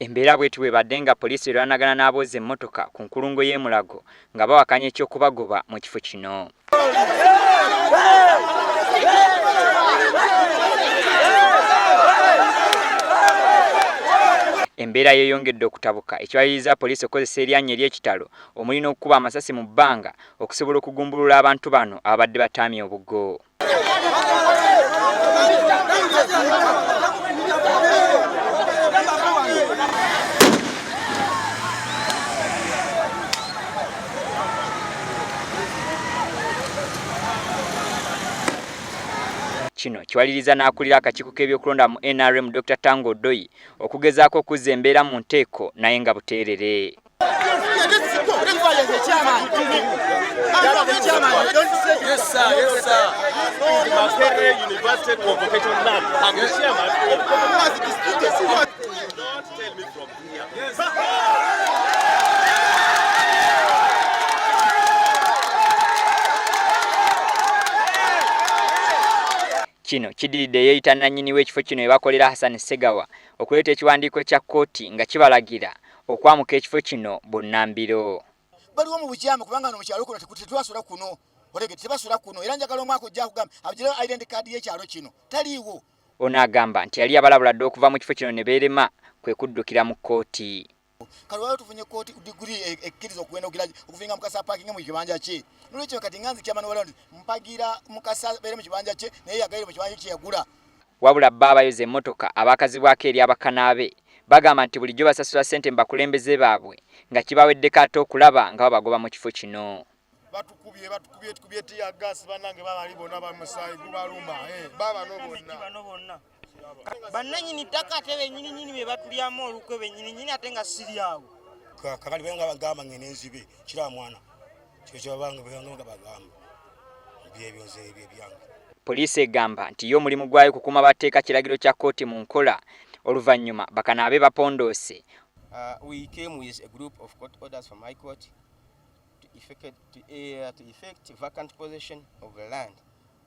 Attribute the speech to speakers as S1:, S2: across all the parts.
S1: Embeera bwetu bwebadde nga poliisi erwanagana n'abooza emmotoka ku nkulungo y'e Mulago nga bawakanya eky'okubagoba mu kifo kino. Embeera yeeyongedde okutabuka ekibaliriza poliisi okozesa eryanyi ery'ekitalo omuli n'okukuba amasasi mu bbanga okusobola okugumbulula abantu bano ababadde bataamye obugo. Kino kiwaliriza n'akulira akakiiko k'ebyokulonda mu NRM Dr. Tango Doi okugezaako okuzza embeera mu nteeko naye nga buteerere. Kino kidiridde yeeyita nannyini w'ekifo kino ebakolera Hassan Segawa okuleeta ekiwandiiko kya kkooti nga kibalagira okwamuka ekifo kino bunnambiro.
S2: Baliwo mu bukyama kubanga no mukyalo kuno tetwasula kuno. Olegete tebasula kuno era njagala omwaka ojja kugamba abigire identity card y'ekyalo kino taliiwo.
S1: Ono agamba nti yali abalabula okuva mu kifo kino ne beerema kwe kuddukira mu kkooti.
S2: Kalwayo tufunye kkooti degree ekkiriza okuwenda okuvinga mukasa parking mu kibanja kye. Nolwekyo kati nganzi kyamani wala mpagira mukasa beere mu kibanja kye naye yagaire mu kibanja kye yagula.
S1: Wabula bba abayoza emmotoka abakazibwako eri abakanaabe bagamba nti bulijjo basasula ssente mu bakulembeze baabwe nga kibaweddeko ate okulaba nga babagoba mu kifo kino.
S3: Batukubye tiya gas banange babali bonna bamusaayi gubaluma baba no bonna.
S4: Bannanyini ttaka ate bennyini be batulyamu olukwe bennyini ate nga siri awo.
S3: Kakali benga bagamba ngene enzibe kira mwana. Kyo banga bagamba byebyoze ebyange.
S1: Poliisi egamba nti yo mulimu gwayo kukuuma bateeka kiragiro kya kkooti mu nkola oluvannyuma bakanaabe bapondoose.
S5: We came with a group of court orders from High Court to effect vacant possession of the land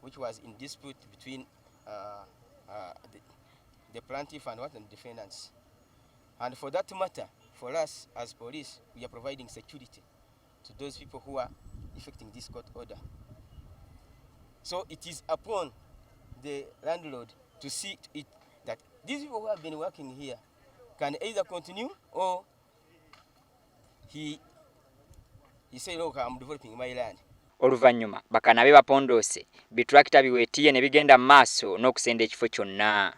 S5: which was in dispute between the plaintiff and the defendants. And for that matter, for us as police, we are providing security to those people who are effecting this court order. So it is upon the landlord to see to it that these people who have been working here can either continue or he said, "Look, I'm developing my land."
S1: Oluvannyuma bakanaabe bapondoose bitulakita biweetiye ne bigenda mu maaso n'okusenda ekifo kyonna.